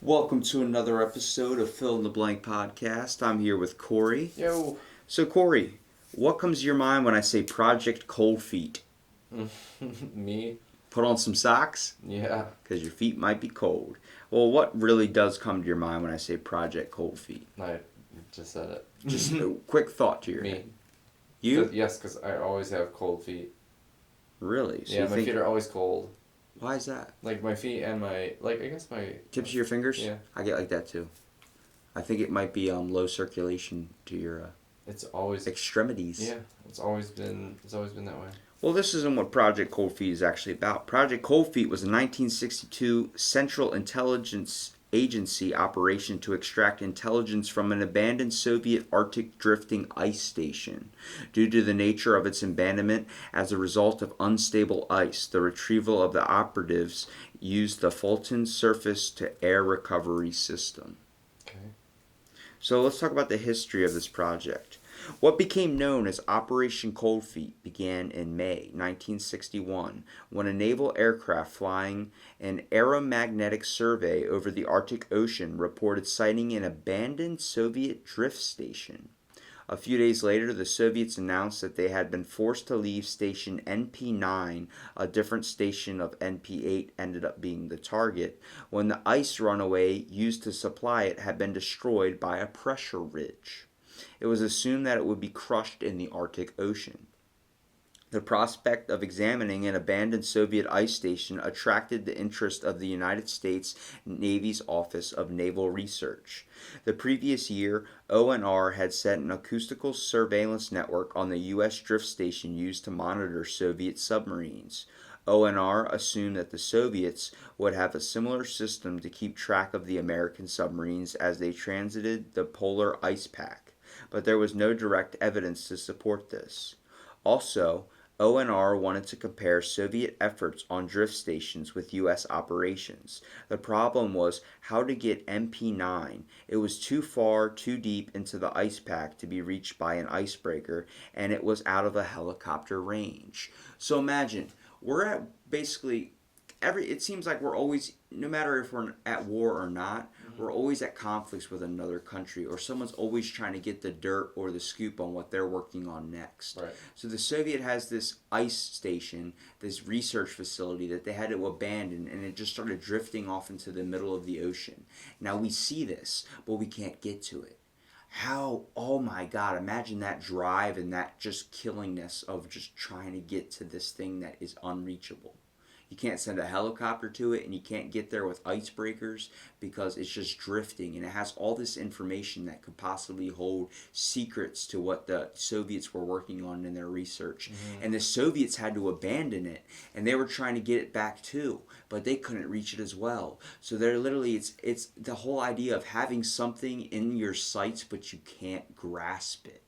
Welcome to another episode of Fill in the Blank podcast. I'm here with Corey. Yo. So, Corey, what comes to your mind when I say Project Coldfeet? Me? Put on some socks? Yeah. Because your feet might be cold. Well, what really does come to your mind when I say Project Coldfeet? I just said it. Just a quick thought to your head. Me. You? Yes, because I always have cold feet. Really? So yeah, my feet are always cold. Why is that? Like my feet and I guess my... Tips of your fingers? Yeah. I get like that too. I think it might be low circulation to your It's always... extremities. Yeah, it's always been that way. Well, this isn't what Project Coldfeet is actually about. Project Coldfeet was a 1962 Central Intelligence Agency operation to extract intelligence from an abandoned Soviet Arctic drifting ice station. Due to the nature of its abandonment as a result of unstable ice, the retrieval of the operatives used the Fulton surface-to-air recovery system. Okay. So let's talk about the history of this project. What became known as Operation Coldfeet began in May 1961 when a naval aircraft flying an aeromagnetic survey over the Arctic Ocean reported sighting an abandoned Soviet drift station. A few days later, the Soviets announced that they had been forced to leave station NP9, a different station of NP8 ended up being the target, when the ice runaway used to supply it had been destroyed by a pressure ridge. It was assumed that it would be crushed in the Arctic Ocean. The prospect of examining an abandoned Soviet ice station attracted the interest of the United States Navy's Office of Naval Research. The previous year, ONR had set an acoustical surveillance network on the U.S. drift station used to monitor Soviet submarines. ONR assumed that the Soviets would have a similar system to keep track of the American submarines as they transited the polar ice pack, but there was no direct evidence to support this. Also, ONR wanted to compare Soviet efforts on drift stations with U.S. operations. The problem was how to get MP9. It was too far, too deep into the ice pack to be reached by an icebreaker, and it was out of a helicopter range. So imagine, we're at basically it seems like we're always, no matter if we're at war or not, we're always at conflicts with another country, or someone's always trying to get the dirt or the scoop on what they're working on next. Right. So the Soviet has this ice station, this research facility that they had to abandon, and it just started drifting off into the middle of the ocean. Now we see this, but we can't get to it. How, oh my God, imagine that drive and that just killingness of just trying to get to this thing that is unreachable. You can't send a helicopter to it, and you can't get there with icebreakers because it's just drifting, and it has all this information that could possibly hold secrets to what the Soviets were working on in their research. Mm-hmm. And the Soviets had to abandon it, and they were trying to get it back too, but they couldn't reach it as well. So they're literally, it's the whole idea of having something in your sights, but you can't grasp it.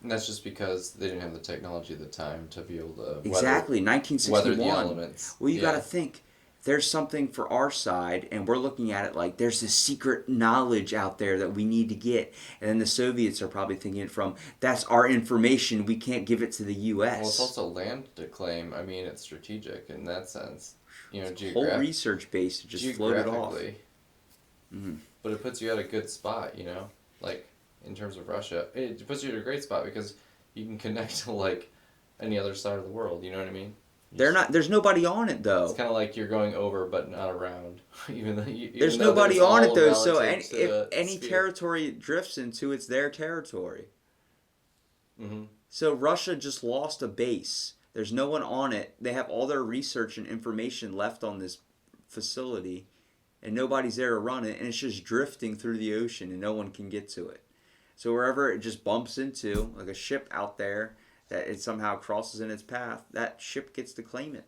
And that's just because they didn't have the technology at the time to be able to exactly, 1961. weather the elements. Well, you got to think, there's something for our side, and we're looking at it like there's this secret knowledge out there that we need to get. And then the Soviets are probably thinking it from, that's our information, we can't give it to the U.S. Well, it's also land to claim. I mean, it's strategic in that sense. You know, whole research base just floated off. Mm-hmm. But it puts you at a good spot, you know? Like, in terms of Russia, it puts you at a great spot because you can connect to, like, any other side of the world, you know what I mean? There's nobody on it, though. It's kind of like you're going over but not around. There's nobody on it, though, so if any territory it drifts into, it's their territory. Mm-hmm. So Russia just lost a base. There's no one on it. They have all their research and information left on this facility, and nobody's there to run it, and it's just drifting through the ocean, and no one can get to it. So wherever it just bumps into, like a ship out there, that it somehow crosses in its path, that ship gets to claim it.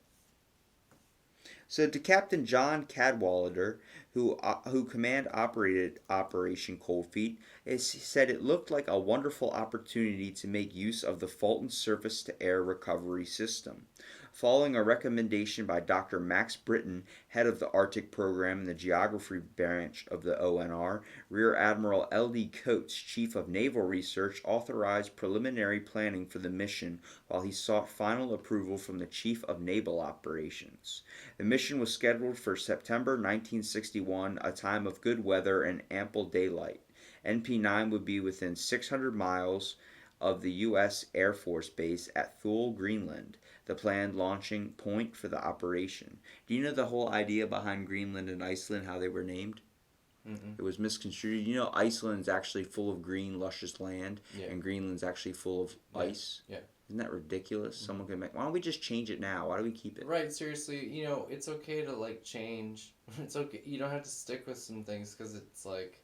So to Captain John Cadwallader, who operated Operation Coldfeet, said it looked like a wonderful opportunity to make use of the Fulton surface-to-air recovery system. Following a recommendation by Dr. Max Britton, head of the Arctic Program in the Geography Branch of the ONR, Rear Admiral L.D. Coates, Chief of Naval Research, authorized preliminary planning for the mission while he sought final approval from the Chief of Naval Operations. The mission was scheduled for September 1961, a time of good weather and ample daylight. NP-9 would be within 600 miles of the U.S. Air Force Base at Thule, Greenland, the planned launching point for the operation. Do you know the whole idea behind Greenland and Iceland, how they were named? Mm-mm. It was misconstrued. You know, Iceland's actually full of green, luscious land, Yeah. and Greenland's actually full of ice. Yeah. Isn't that ridiculous? Mm-hmm. Someone could make. Why don't we just change it now? Why do we keep it? Right, seriously, it's okay to, like, change. It's okay. You don't have to stick with some things because it's, like,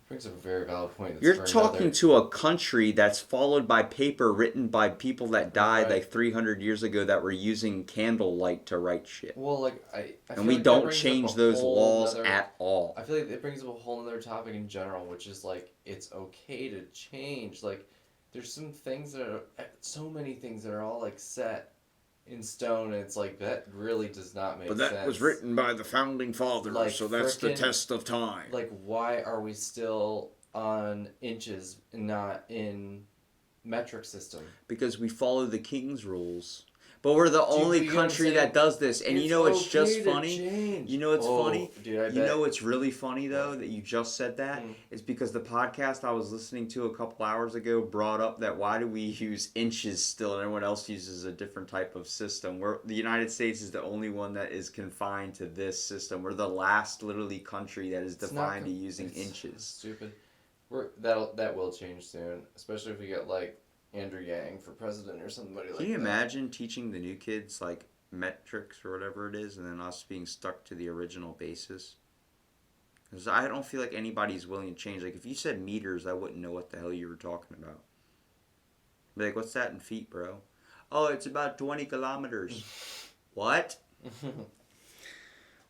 brings up a very valid point. You're talking to a country that's followed by paper written by people that died like 300 years ago that were using candlelight to write shit. Well, like, I and feel we like don't change those laws at all. I feel like it brings up a whole other topic in general, which is, like, it's okay to change. Like, there's some things that are, so many things that are all, like, set in stone, and it's like, that really does not make sense. But that was written by the founding fathers, like, so that's the test of time. Like, why are we still on inches and not in metric system? Because we follow the king's rules. But we're the only country that does this. And you know it's just funny? Change. You know it's funny? Dude, I bet. You know it's really funny, though, that you just said that? It's because the podcast I was listening to a couple hours ago brought up that why do we use inches still and everyone else uses a different type of system? The United States is the only one that is confined to this system. We're the last, literally, country that is defined to using inches. Stupid. That will change soon, especially if we get, like, Andrew Yang for president or somebody like that. Can you imagine teaching the new kids, like, metrics or whatever it is, and then us being stuck to the original basis? Because I don't feel like anybody's willing to change. Like, if you said meters, I wouldn't know what the hell you were talking about. Be like, what's that in feet, bro? Oh, it's about 20 kilometers. What?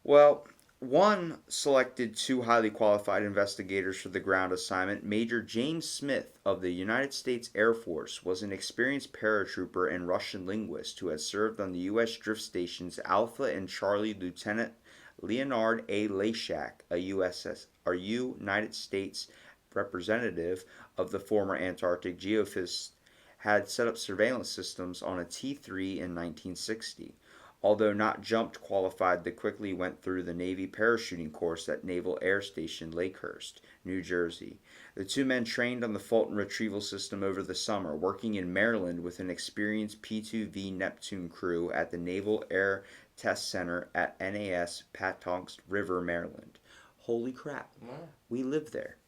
Well, one selected two highly qualified investigators for the ground assignment. Major James Smith of the United States Air Force was an experienced paratrooper and Russian linguist who had served on the U.S. drift stations Alpha and Charlie. Lieutenant Leonard A. Leshak, a United States representative of the former Antarctic geophysicist, had set up surveillance systems on a T-3 in 1960. Although not jumped qualified, they quickly went through the Navy parachuting course at Naval Air Station Lakehurst, New Jersey. The two men trained on the Fulton retrieval system over the summer, working in Maryland with an experienced P-2V Neptune crew at the Naval Air Test Center at NAS Patonks River, Maryland. Holy crap. Wow. We live there.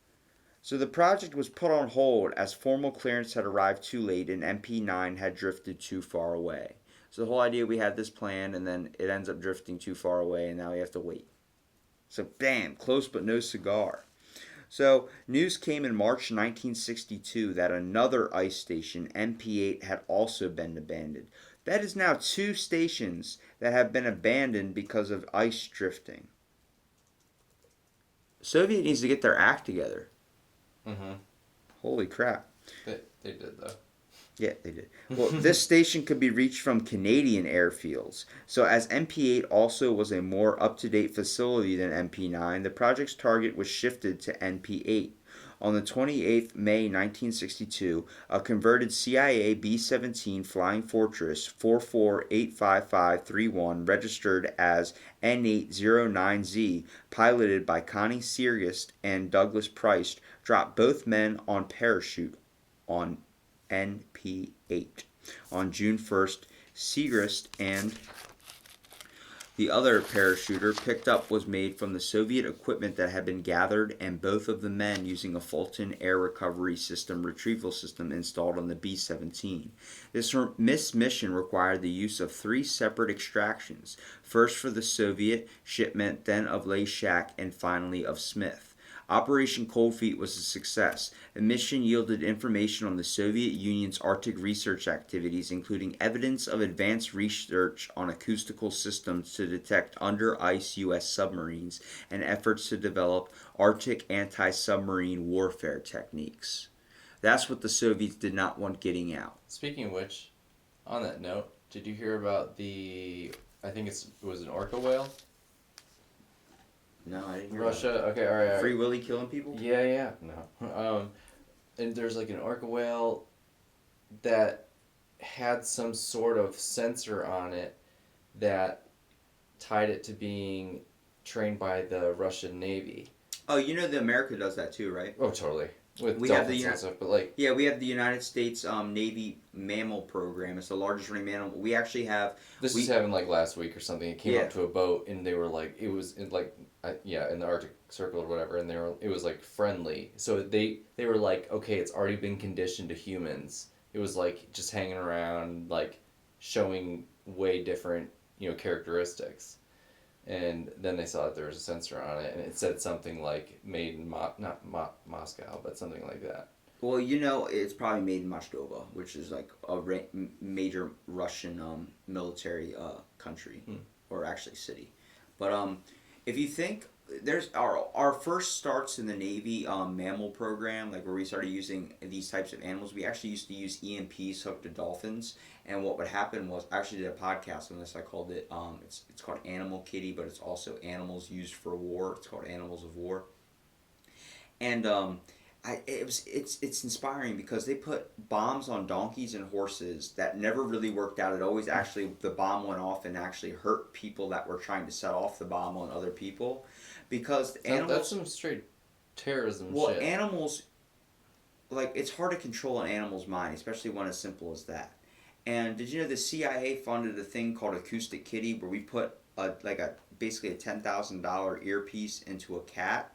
So the project was put on hold as formal clearance had arrived too late and MP-9 had drifted too far away. So the whole idea, we had this plan, and then it ends up drifting too far away, and now we have to wait. So, bam, close but no cigar. So, news came in March 1962 that another ice station, MP-8, had also been abandoned. That is now two stations that have been abandoned because of ice drifting. Soviet needs to get their act together. Mm-hmm. Holy crap. They did, though. Yeah, they did. Well, this station could be reached from Canadian airfields. So as MP-8 also was a more up-to-date facility than MP-9, the project's target was shifted to NP-8. On the 28th May 1962, a converted CIA B-17 Flying Fortress 4485531 registered as N809Z, piloted by Connie Sirius and Douglas Price, dropped both men on parachute on NP-8. On June 1st, Segrist and the other parachuter picked up was made from the Soviet equipment that had been gathered, and both of the men using a Fulton air recovery system retrieval system installed on the B-17. This mission required the use of three separate extractions, first for the Soviet shipment, then of Leshak, and finally of Smith. Operation Coldfeet was a success. The mission yielded information on the Soviet Union's Arctic research activities, including evidence of advanced research on acoustical systems to detect under-ice U.S. submarines and efforts to develop Arctic anti-submarine warfare techniques. That's what the Soviets did not want getting out. Speaking of which, on that note, Did you hear about the? I think it was an orca whale. No, I didn't hear about Russia. Okay, all right, it. all Free right. Willy killing people? Yeah, yeah. No. And there's like an orca whale that had some sort of sensor on it that tied it to being trained by the Russian Navy. Oh, you know the America does that too, right? Oh, totally. With We have dolphins the and stuff, but like Yeah, we have the United States Navy Mammal Program. It's the largest marine mammal. We actually have this just we happened like last week or something. It came yeah up to a boat and they were like, it was in like, yeah, in the Arctic Circle or whatever, and it was like friendly. So they were like, okay, it's already been conditioned to humans. It was like just hanging around, like showing way different, characteristics. And then they saw that there was a sensor on it, and it said something like made in Moscow, but something like that. well, it's probably made in Moscow, which is like a major Russian military country, or actually city. But if you think there's our first starts in the Navy mammal program, like where we started using these types of animals, we actually used to use EMPs hooked to dolphins. And what would happen was, I actually did a podcast on this. I called it it's called Animal Kitty, but it's also Animals Used for War. It's called Animals of War. And it's inspiring because they put bombs on donkeys and horses that never really worked out. It always actually, the bomb went off and actually hurt people that were trying to set off the bomb on other people, because the animals. That's some straight terrorism Well, shit. animals, like, it's hard to control an animal's mind, especially one as simple as that. And did you know the CIA funded a thing called Acoustic Kitty, where we put basically a $10,000 earpiece into a cat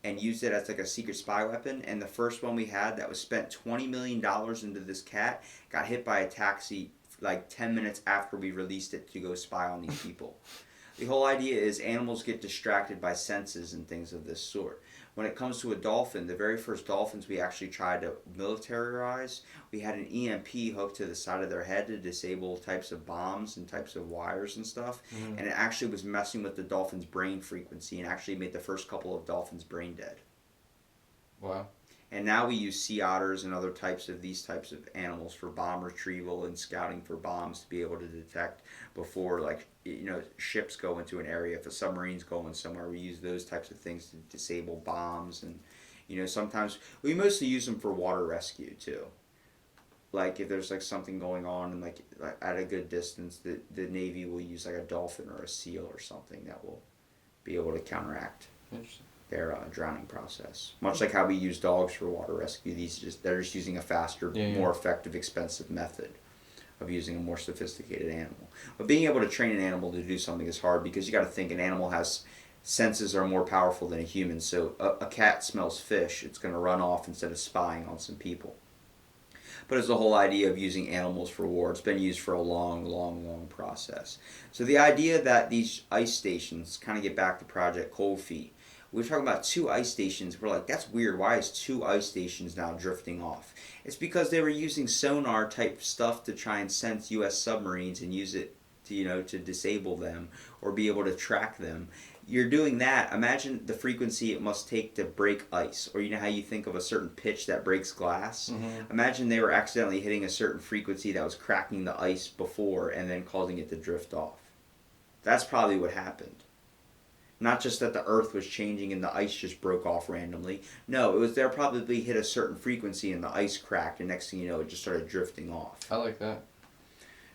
and used it as like a secret spy weapon. And the first one we had that was spent $20 million into this cat got hit by a taxi like 10 minutes after we released it to go spy on these people. The whole idea is animals get distracted by senses and things of this sort. When it comes to a dolphin, the very first dolphins we actually tried to militarize, we had an EMP hooked to the side of their head to disable types of bombs and types of wires and stuff. Mm. And it actually was messing with the dolphin's brain frequency and actually made the first couple of dolphins brain dead. Wow. And now we use sea otters and other types of these types of animals for bomb retrieval and scouting for bombs to be able to detect before, like, ships go into an area. If a submarine's going somewhere, we use those types of things to disable bombs. And sometimes we mostly use them for water rescue too. Like if there's like something going on and like at a good distance, the Navy will use like a dolphin or a seal or something that will be able to counteract their drowning process. Much like how we use dogs for water rescue, they're just using a faster, more effective, expensive method of using a more sophisticated animal. But being able to train an animal to do something is hard, because you got to think an animal has senses are more powerful than a human. So a cat smells fish, it's going to run off instead of spying on some people. But it's the whole idea of using animals for war. It's been used for a long, long, long process. So the idea that these ice stations, kind of get back to Project Coldfeet, we were talking about 2 ice stations. We're like, that's weird. Why is 2 ice stations now drifting off? It's because they were using sonar type stuff to try and sense U.S. submarines and use it to disable them or be able to track them. You're doing that. Imagine the frequency it must take to break ice. Or how you think of a certain pitch that breaks glass? Mm-hmm. Imagine they were accidentally hitting a certain frequency that was cracking the ice before and then causing it to drift off. That's probably what happened. Not just that the earth was changing and the ice just broke off randomly. No, it was they probably hit a certain frequency and the ice cracked, and next thing you know, it just started drifting off. I like that.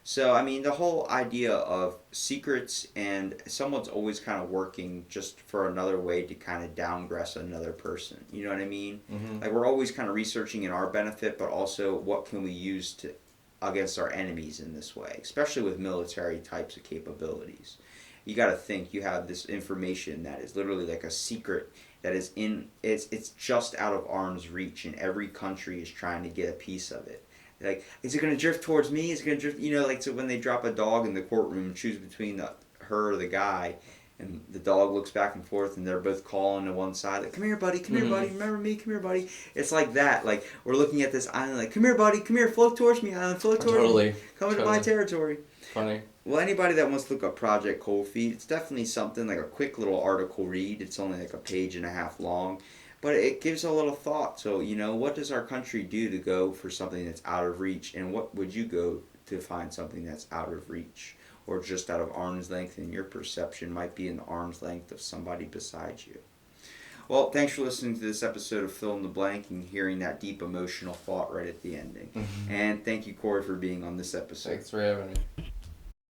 So, the whole idea of secrets, and someone's always kind of working just for another way to kind of downgress another person. You know what I mean? Mm-hmm. Like, we're always kind of researching in our benefit, but also what can we use against our enemies in this way, especially with military types of capabilities. You got to think you have this information that is literally like a secret that is it's just out of arm's reach, and every country is trying to get a piece of it. Like, is it going to drift towards me? Is it going to drift, so when they drop a dog in the courtroom and choose between her or the guy, and the dog looks back and forth and they're both calling to one side, like, come here buddy, remember me, come here buddy. It's like that. Like, we're looking at this island like, come here buddy, come here, float towards me island, float towards me. Come into my territory. Funny. Well, anybody that wants to look up Project Coldfeet, it's definitely something, like a quick little article read. It's only like a page and a half long, but it gives a little thought. So, what does our country do to go for something that's out of reach, and what would you go to find something that's out of reach or just out of arm's length, and your perception might be in the arm's length of somebody beside you. Well, thanks for listening to this episode of Fill in the Blank and hearing that deep emotional thought right at the ending. And thank you, Corey, for being on this episode. Thanks for having me.